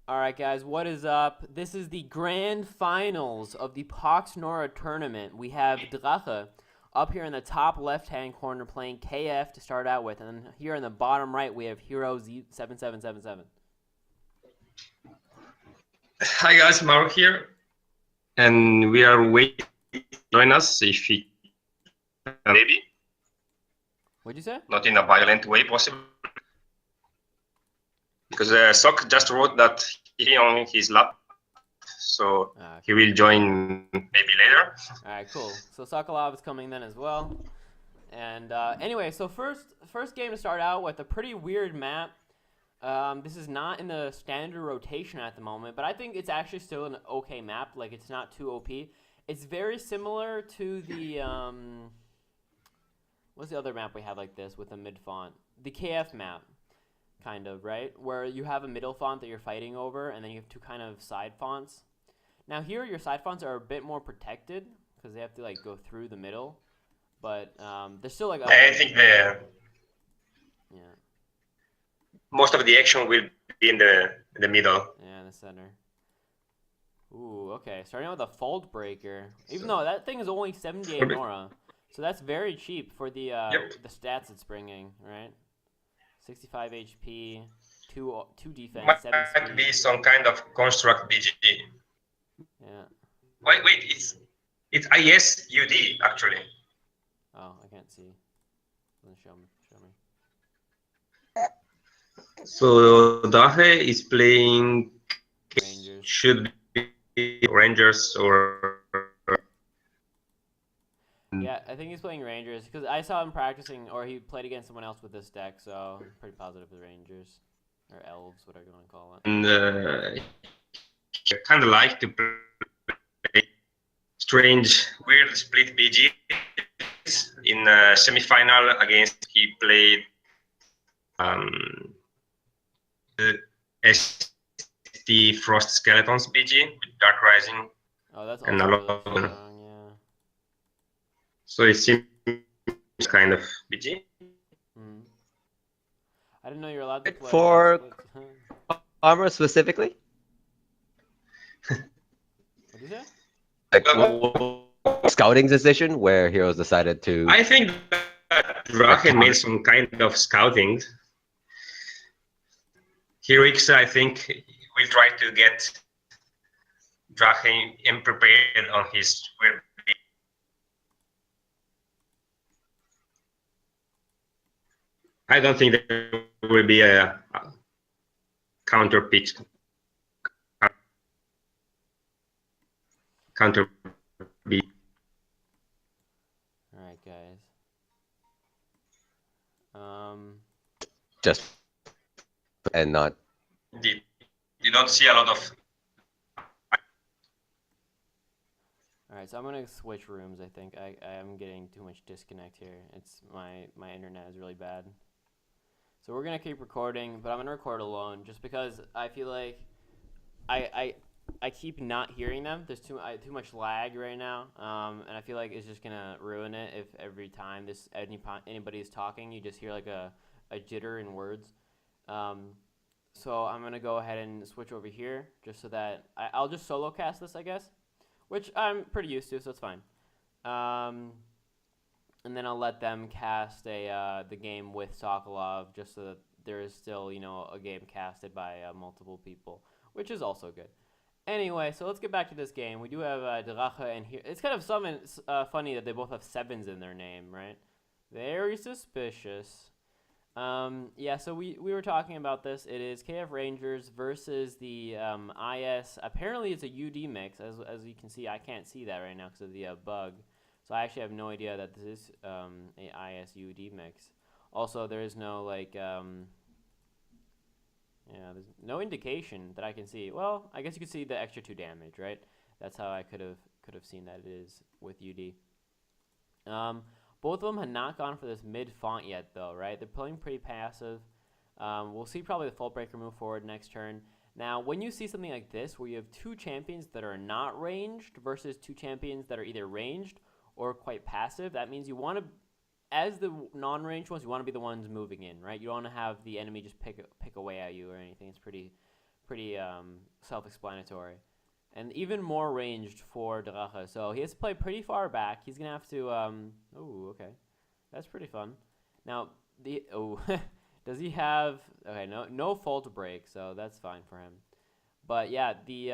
Alright guys, what is up? This is the grand finals of the Poxnora tournament. We have Drache up here in the top left-hand corner playing KF to start out with, and then here in the bottom right we have Hero7777. Hi guys, Maru here, and we are waiting to join us if he maybe What'd you say? not in a violent way possible, because Sok just wrote that he on his lap, so he will join maybe later. Alright, cool. So Sokolov is coming then as well. And anyway, so first game to start out with a pretty weird map. This is not in the standard rotation at the moment, but I think it's actually still an okay map. Like, it's not too OP. It's very similar to the, what's the other map we have like this with a mid font? The KF map, kind of, right? Where you have a middle font that you're fighting over, and then you have two kind of side fonts. Now here, your side fonts are a bit more protected, because they have to, like, go through the middle. But they're still, like... I think most of the action will be in the middle. Yeah, in the center. Ooh, okay. Starting out with a Fold Breaker. Even though that thing is only 78 Nora. So that's very cheap for the the stats it's bringing, right? 65 HP, 2 defense, 7 speed. Might be some kind of construct BG. Yeah. Wait, it's ISUD actually. Oh, I can't see. Doesn't show me. So Drache is playing Rangers. Should be Rangers or yeah, I think he's playing Rangers because I saw him practicing, or he played against someone else with this deck, so I'm pretty positive with Rangers or Elves, whatever you want to call it. And kind of like to play strange, weird split BG. In semi-final against he played ST Frost Skeletons BG with Dark Rising. Oh, that's and also really strong, yeah. So it seems kind of BG. I didn't know you were allowed to play. For armor specifically? What did you say? Like scouting decision where heroes decided to... I think that Drache made some kind of scouting. Heroics, I think, will try to get Drache unprepared on his weird. I don't think there will be a counter pick. Counter B. Alright, guys. Just and not. You don't see a lot of. Alright, so I'm gonna switch rooms. I think I am getting too much disconnect here. It's my internet is really bad. So we're gonna keep recording, but I'm gonna record alone just because I feel like I keep not hearing them. There's too much lag right now, and I feel like it's just gonna ruin it if every time anybody is talking, you just hear like a jitter in words. So I'm gonna go ahead and switch over here just so that I'll just solo cast this, I guess, which I'm pretty used to, so it's fine. And then I'll let them cast the game with Sokolov just so that there is still, you know, a game casted by multiple people, which is also good. Anyway, so let's get back to this game. We do have Drache and here. It's kind of funny that they both have 7s in their name, right? Very suspicious. Yeah, so we were talking about this. It is KF Rangers versus the IS. Apparently it's a UD mix. As you can see, I can't see that right now because of the bug. So I actually have no idea that this is a IS UD mix. Also, there is no, like... yeah, there's no indication that I can see. Well, I guess you can see the extra 2 damage, right? That's how I could have seen that it is with UD. Both of them had not gone for this mid font yet, though, right? They're playing pretty passive. We'll see probably the Fold Breaker move forward next turn. Now, when you see something like this, where you have 2 champions that are not ranged versus 2 champions that are either ranged or quite passive, that means you want to, as the non-ranged ones, you want to be the ones moving in, right? You don't want to have the enemy just pick away at you or anything. It's pretty pretty self-explanatory. And even more ranged for Drache. So he has to play pretty far back. He's going to have to... oh, okay. That's pretty fun. Now, does he have... Okay, no fault break, so that's fine for him. But yeah, the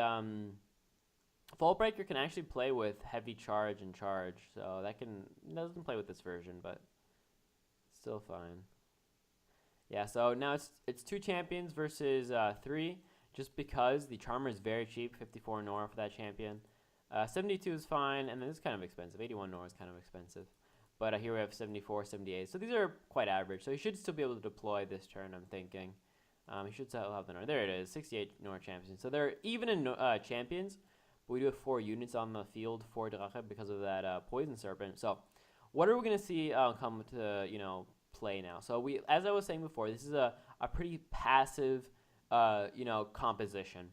fault breaker can actually play with heavy charge and charge. So that doesn't play with this version, but still fine. Yeah, so now it's 2 champions versus 3. Just because the Charmer is very cheap, 54 Nora for that champion. 72 is fine, and then it's kind of expensive. 81 Nora is kind of expensive. But here we have 74, 78. So these are quite average. So he should still be able to deploy this turn, I'm thinking. He should still have the Nora. There it is, 68 Nora champions. So they're even in champions, but we do have 4 units on the field for Drache because of that Poison Serpent. So what are we going to see come to, play now? So as I was saying before, this is a pretty passive... composition.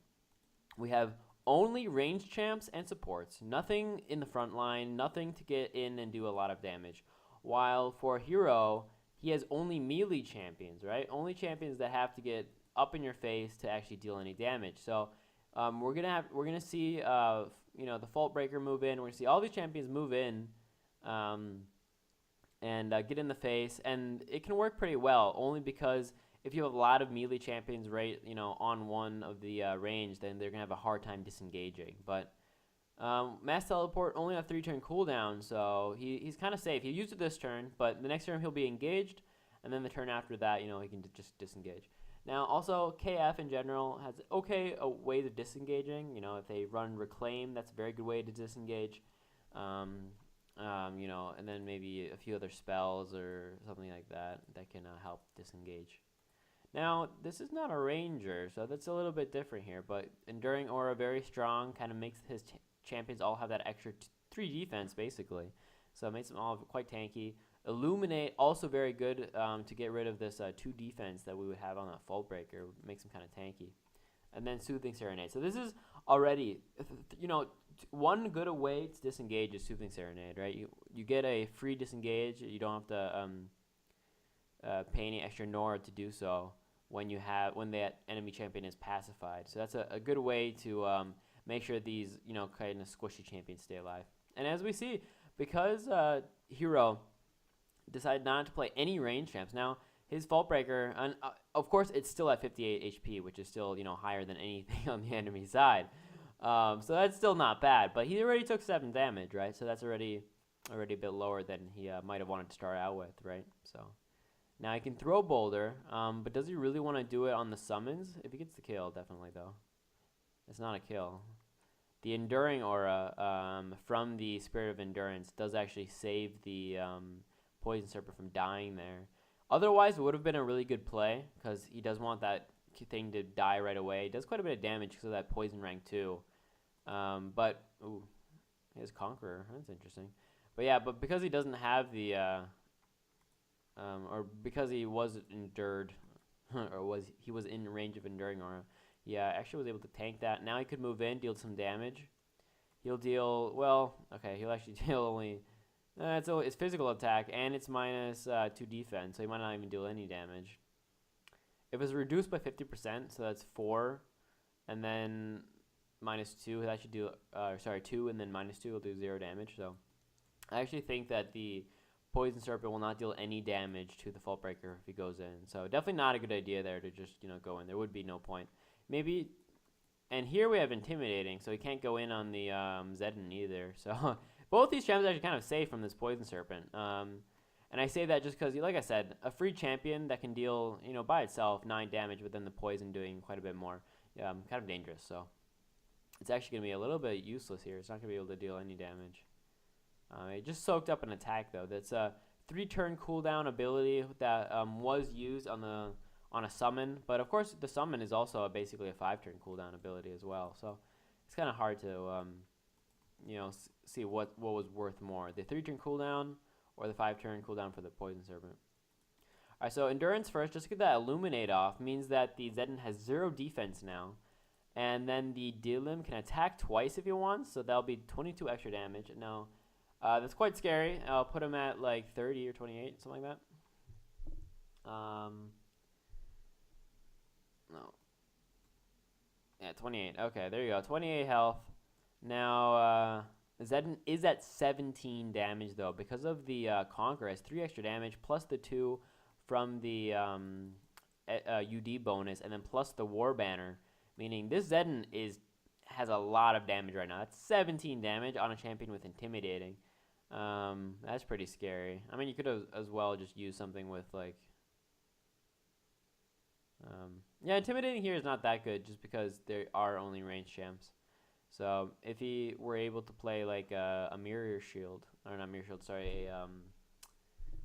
We have only ranged champs and supports. Nothing in the front line, nothing to get in and do a lot of damage. While for Hero, he has only melee champions, right? Only champions that have to get up in your face to actually deal any damage. So we're gonna see the Fault Breaker move in. We're gonna see all these champions move in and get in the face, and it can work pretty well only because if you have a lot of melee champions right, on one of the range, then they're going to have a hard time disengaging. But Mass Teleport only on 3-turn cooldown, so he's kind of safe. He used it this turn, but the next turn he'll be engaged, and then the turn after that, he can just disengage. Now, also, KF in general has okay ways of disengaging. If they run Reclaim, that's a very good way to disengage. And then maybe a few other spells or something like that can help disengage. Now, this is not a ranger, so that's a little bit different here, but Enduring Aura very strong, kind of makes his champions all have that extra 3 defense, basically. So it makes them all quite tanky. Illuminate, also very good to get rid of this 2 defense that we would have on a Fault Breaker. Makes them kind of tanky. And then Soothing Serenade. So this is already, one good way to disengage is Soothing Serenade, right? You get a free disengage. You don't have to... pay any extra Nora to do so when that enemy champion is pacified. So that's a good way to make sure these kind of squishy champions stay alive. And as we see, because Hero decided not to play any range champs, now his Fault Breaker, and of course it's still at 58 HP, which is still higher than anything on the enemy side. So that's still not bad. But he already took 7 damage, right? So that's already a bit lower than he might have wanted to start out with, right? So. Now he can throw Boulder, but does he really want to do it on the summons? If he gets the kill, definitely though. It's not a kill. The Enduring Aura from the Spirit of Endurance does actually save the Poison Serpent from dying there. Otherwise, it would have been a really good play because he does want that thing to die right away. It does quite a bit of damage because of that Poison rank too. But he has Conqueror. That's interesting. But yeah, but because he doesn't have the or because he was endured, or he was in range of Enduring Aura, he actually was able to tank that. Now he could move in, deal some damage. He'll deal, he'll actually deal only, it's physical attack, and it's minus 2 defense, so he might not even deal any damage. If it's reduced by 50%, so that's 4, and then minus 2, that should do, 2, and then minus 2 will do 0 damage, so I actually think that the Poison Serpent will not deal any damage to the Fault Breaker if he goes in. So definitely not a good idea there to just, go in. There would be no point. Maybe, and here we have Intimidating, so he can't go in on the Zedden either. So both these champions are actually kind of safe from this Poison Serpent. And I say that just because, like I said, a free champion that can deal, by itself 9 damage, but then the poison doing quite a bit more, kind of dangerous. So it's actually going to be a little bit useless here. It's not going to be able to deal any damage. It just soaked up an attack though. That's a 3-turn cooldown ability that was used on a summon, but of course the summon is also basically a 5-turn cooldown ability as well. So it's kind of hard to see what was worth more, the 3-turn cooldown or the 5-turn cooldown for the Poison Serpent. All right, so Endurance first, just to get that Illuminate off, means that the Zedden has 0 defense now, and then the Dilim can attack twice if he wants, so that'll be 22 extra damage. Now. That's quite scary. I'll put him at like 30 or 28, something like that. No. Yeah, 28. Okay, there you go. 28 health. Now, Zedden is at 17 damage, though, because of the Conqueror has 3 extra damage, plus the 2 from the UD bonus, and then plus the War Banner, meaning this Zedden has a lot of damage right now. That's 17 damage on a champion with Intimidating. That's pretty scary. I mean, you could as well just use something with, like... yeah, Intimidating here is not that good, just because there are only ranged champs. So if he were able to play like a Mirror Shield, or not Mirror Shield, sorry, a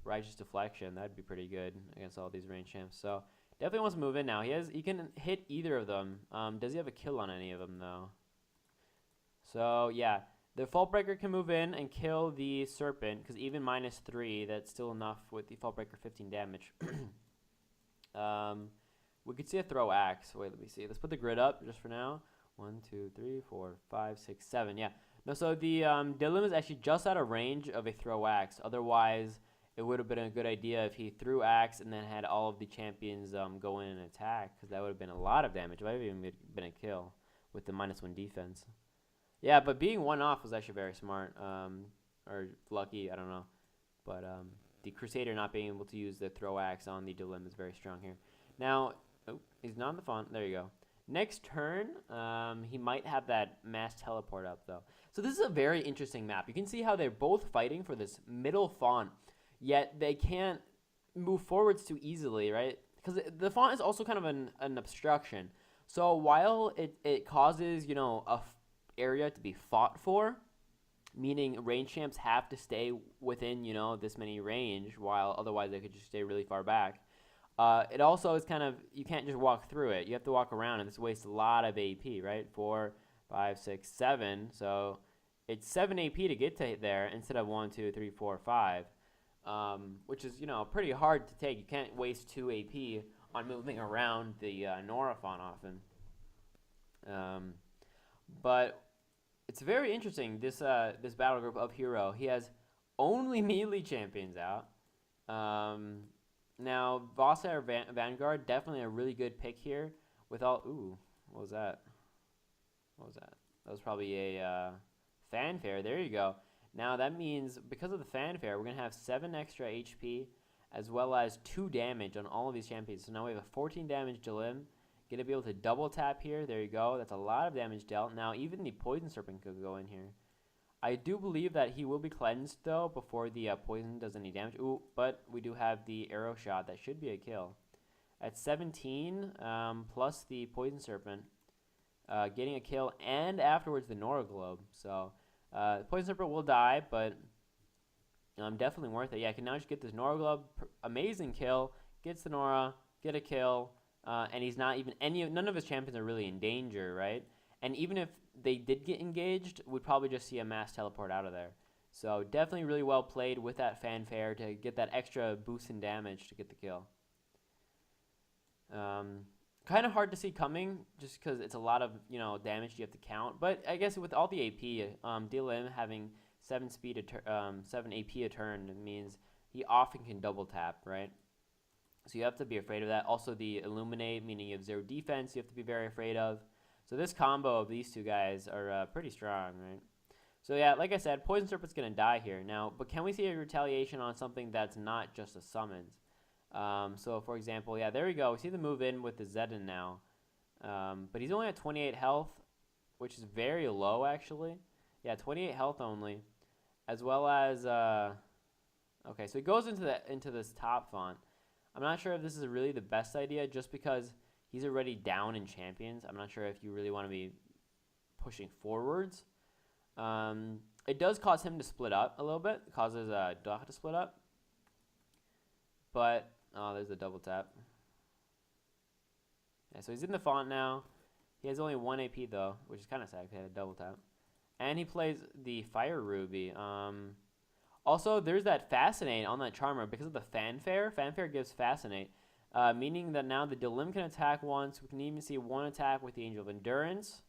Righteous Deflection, that'd be pretty good against all these range champs. So definitely wants to move in now. He can hit either of them. Does he have a kill on any of them though? So yeah, the Fault Breaker can move in and kill the Serpent, because even -3, that's still enough with the Fault Breaker 15 damage. We could see a throw axe. Wait, let me see. Let's put the grid up just for now. 1, 2, 3, 4, 5, 6, 7. Yeah. No, so the Dilim is actually just out of range of a throw axe. Otherwise, it would have been a good idea if he threw axe and then had all of the champions go in and attack, because that would have been a lot of damage. It might have even been a kill with the -1 defense. Yeah, but being one off was actually very smart. Or lucky, I don't know. But the Crusader not being able to use the throw axe on the Dilim is very strong here. Now, oh, he's not in the font. There you go. Next turn, he might have that mass teleport up, though. So this is a very interesting map. You can see how they're both fighting for this middle font, yet they can't move forwards too easily, right? Because the font is also kind of an obstruction. So while it causes, you know, a area to be fought for, meaning range champs have to stay within, you know, this many range, while otherwise they could just stay really far back. It also is kind of, you can't just walk through it. You have to walk around, and this wastes a lot of AP, right? 4, 5, 6, 7. So it's 7 AP to get to there instead of 1, 2, 3, 4, 5, which is, you know, pretty hard to take. You can't waste 2 AP on moving around the Nora font often. But it's very interesting, this battle group of Hero. He has only melee champions out. Now, Vasa or Vanguard, definitely a really good pick here. With all, ooh, what was that? What was that? That was probably a fanfare. There you go. Now that means because of the fanfare, we're gonna have 7 extra HP, as well as 2 damage on all of these champions. So now we have a 14 damage Jalim. Gonna be able to double tap here. There you go. That's a lot of damage dealt. Now even the Poison Serpent could go in here. I do believe that he will be cleansed, though, before the poison does any damage. Ooh, but we do have the arrow shot. That should be a kill. At 17, plus the Poison Serpent, getting a kill, and afterwards the Nora Globe. So, the Poison Serpent will die, but definitely worth it. Yeah, I can now just get this Nora Globe. Amazing kill. Gets the Nora, get a kill, and he's not even, none of his champions are really in danger, right? And even if they did get engaged, we'd probably just see a mass teleport out of there. So definitely really well played with that fanfare to get that extra boost in damage to get the kill. Kind of hard to see coming just because it's a lot of, you know, damage you have to count. But I guess with all the AP, DLM having 7 AP a turn means he often can double tap, right? So you have to be afraid of that. Also the Illuminate, meaning you have 0 defense, you have to be very afraid of. So this combo of these two guys are pretty strong, right? So yeah, like I said, Poison Serpent's going to die here. Now, but can we see a retaliation on something that's not just a summons? So for example, yeah, there we go. We see the move in with the Zedden now. But he's only at 28 health, which is very low actually. Yeah, 28 health only. As well as, okay, so he goes into this top font. I'm not sure if this is really the best idea just because he's already down in champions. I'm not sure if you really want to be pushing forwards. It does cause him to split up a little bit. It causes Drache to split up. But, oh, there's the double tap. Yeah, so he's in the font now. He has only 1 AP though, which is kind of sad because he had a double tap. And he plays the Fire Ruby. Also, there's that Fascinate on that Charmer because of the Fanfare. Fanfare gives Fascinate. Meaning that now the Dilim can attack once. We can even see 1 attack with the Angel of Endurance.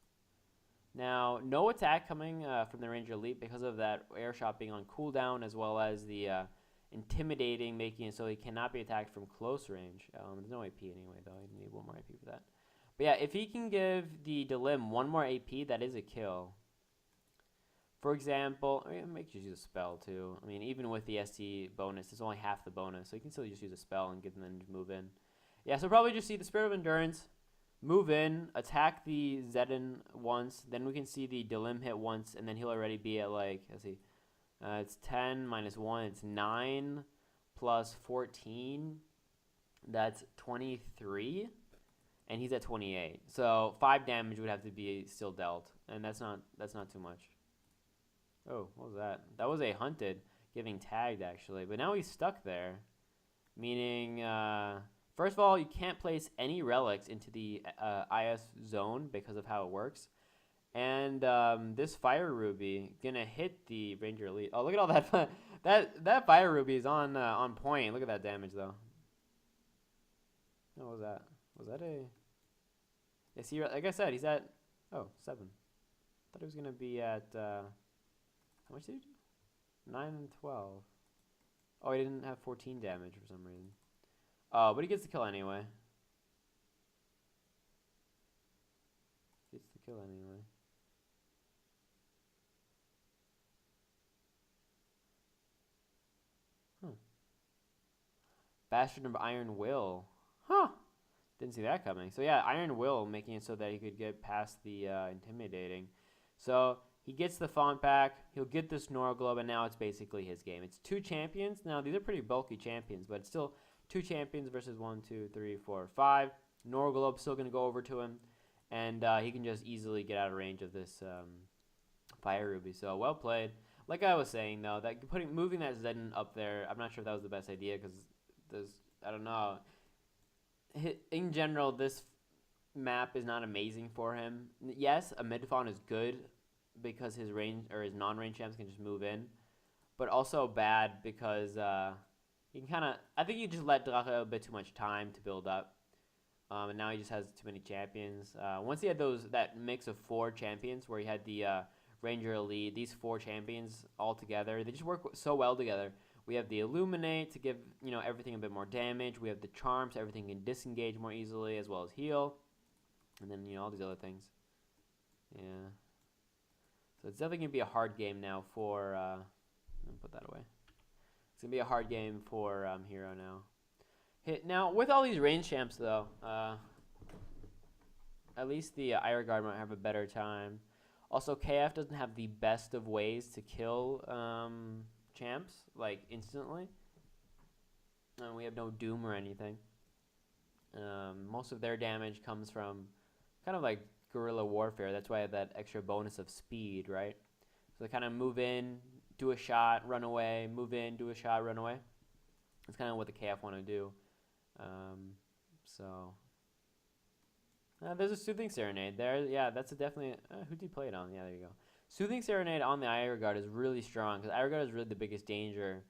Now, no attack coming from the Ranger Elite because of that air shot being on cooldown, as well as the Intimidating, making it so he cannot be attacked from close range. There's no AP anyway, though. You need 1 more AP for that. But yeah, if he can give the Delim 1 more AP, that is a kill. For example, I mean, make just use a spell too. I mean, even with the ST bonus, it's only half the bonus, so you can still just use a spell and get them then move in. Yeah, so probably just see the Spirit of Endurance, move in, attack the Zedin once, then we can see the Delim hit once, and then he'll already be at like, let's see, it's 10 minus 1, it's 9 plus 14, that's 23, and he's at 28. So 5 damage would have to be still dealt, and that's not too much. Oh, what was that? That was a hunted getting tagged, actually. But now he's stuck there. Meaning, first of all, you can't place any relics into the IS zone because of how it works. And this Fire Ruby gonna hit the Ranger Elite. Oh, look at all that. that Fire Ruby is on point. Look at that damage, though. What was that? Was that a... Is he, like I said, he's at... Oh, 7. Thought he was gonna be at... How much did he do? 9 and 12. Oh, he didn't have 14 damage for some reason. But he gets the kill anyway. Gets the kill anyway. Huh. Bastion of Iron Will. Huh. Didn't see that coming. So yeah, Iron Will making it so that he could get past the intimidating. So... he gets the font back, he'll get the Snore Globe, and now it's basically his game. It's 2 champions. Now, these are pretty bulky champions, but it's still 2 champions versus 1, 2, 3, 4, 5. Snore Globe's still going to go over to him, and he can just easily get out of range of this Fire Ruby. So, well played. Like I was saying, though, that moving that Zedin up there, I'm not sure if that was the best idea, because I don't know. In general, this map is not amazing for him. Yes, a mid-fawn is good, because his range or his non-range champs can just move in, but also bad because he can kind of... I think you just let Drache a bit too much time to build up, and now he just has too many champions. Once he had that mix of 4 champions, where he had the Ranger Elite, these 4 champions all together, they just work so well together. We have the Illuminate to give everything a bit more damage. We have the Charm so everything can disengage more easily as well as heal, and then all these other things. Yeah. So it's definitely going to be a hard game now for... let me put that away. It's going to be a hard game for Hero now. Now, with all these range champs, though, at least the Iron might have a better time. Also, KF doesn't have the best of ways to kill champs, like, instantly. We have no Doom or anything. Most of their damage comes from kind of like guerrilla warfare. That's why I have that extra bonus of speed, right? So they kind of move in, do a shot, run away, move in, do a shot, run away. That's kind of what the KF want to do. There's a Soothing Serenade there. Yeah, that's definitely... who did he play it on? Yeah, there you go. Soothing Serenade on the Iron Guard is really strong, because Iron Guard is really the biggest danger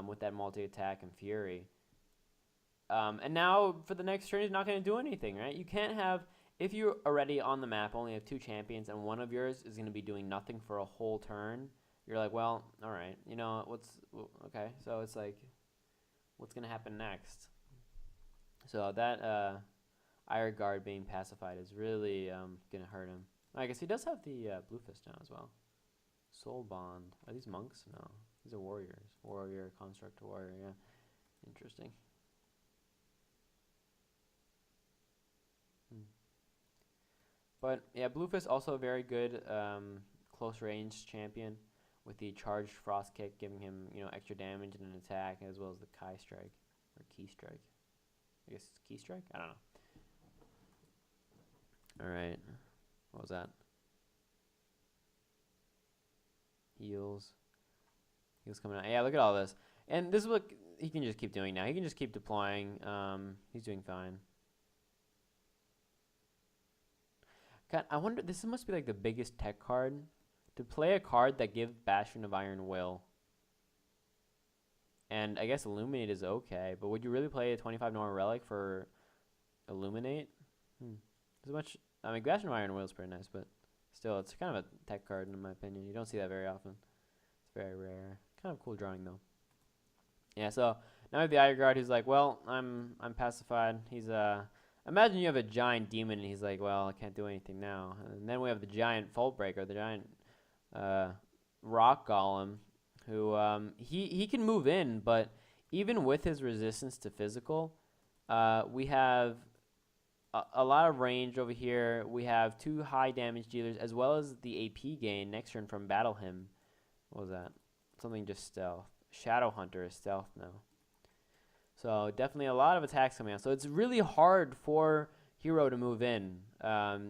with that multi-attack and Fury. And now, for the next turn, he's not going to do anything, right? You can't have... If you're already on the map, only have 2 champions, and one of yours is going to be doing nothing for a whole turn, you're like, well, all right, okay. So it's like, what's going to happen next? So that Iron Guard being pacified is really going to hurt him. I guess he does have the Blue Fist now as well. Soul Bond. Are these monks? No. These are warriors. Warrior, Construct, Warrior, yeah. Interesting. But yeah, Bluefist also a very good close range champion with the charged frost kick, giving him extra damage and an attack, as well as the Kai strike or key strike. I guess it's key strike. I don't know. All right, what was that? Heals coming out. Yeah, look at all this, and this is what he can just keep doing now. He can just keep deploying. He's doing fine. God, I wonder, this must be like the biggest tech card. To play a card that gives Bastion of Iron Will. And I guess Illuminate is okay, but would you really play a 25 Normal Relic for Illuminate? As much, I mean, Bastion of Iron Will is pretty nice, but still, it's kind of a tech card in my opinion. You don't see that very often. It's very rare. Kind of cool drawing though. Yeah, so now we have the Iron Guard who's like, well, I'm pacified. He's Imagine you have a giant demon and he's like, well, I can't do anything now. And then we have the giant Fault Breaker, the giant rock golem, who he can move in, but even with his resistance to physical, we have a lot of range over here. We have 2 high damage dealers as well as the AP gain next turn from Battle Hymn. What was that? Something just stealth. Shadow Hunter is stealth now. So definitely a lot of attacks coming out. So it's really hard for Hero to move in.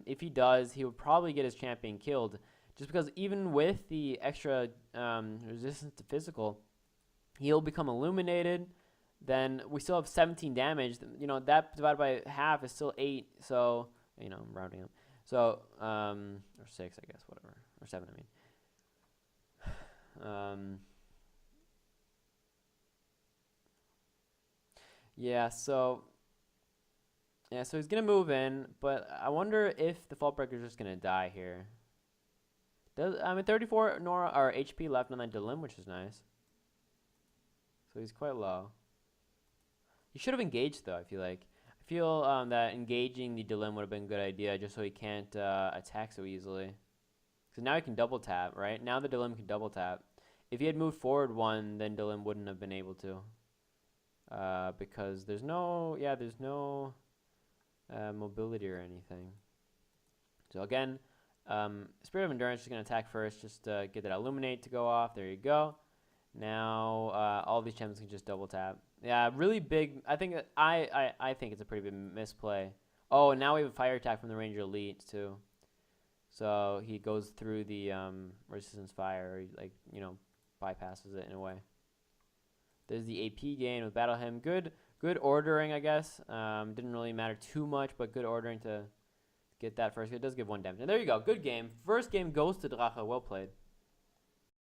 If he does, he would probably get his champion killed. Just because even with the extra resistance to physical, he'll become illuminated. Then we still have 17 damage. You know, that divided by half is still 8. So, you know, I'm rounding up. So, or 6, I guess, whatever. Or 7, I mean. Yeah, so he's gonna move in, but I wonder if the Fault Breaker is just gonna die here. I mean, 34 Nora or HP left on that Dilim, which is nice. So he's quite low. He should have engaged though. I feel that engaging the Dilim would have been a good idea, just so he can't attack so easily. So now he can double tap, right? Now the Dilim can double tap. If he had moved forward 1, then Dilim wouldn't have been able to. Because there's no mobility or anything. So again, Spirit of Endurance is going to attack first, just to get that Illuminate to go off. There you go. Now all these gems can just double tap. Yeah, really big. I think it's a pretty big misplay. Oh, and now we have a fire attack from the Ranger Elite too. So he goes through the resistance fire, like, you know, bypasses it in a way. There's the AP gain with Battle Hymn. Good ordering, I guess. Didn't really matter too much, but good ordering to get that first. It does give 1 damage. And there you go. Good game. First game goes to Drache. Well played.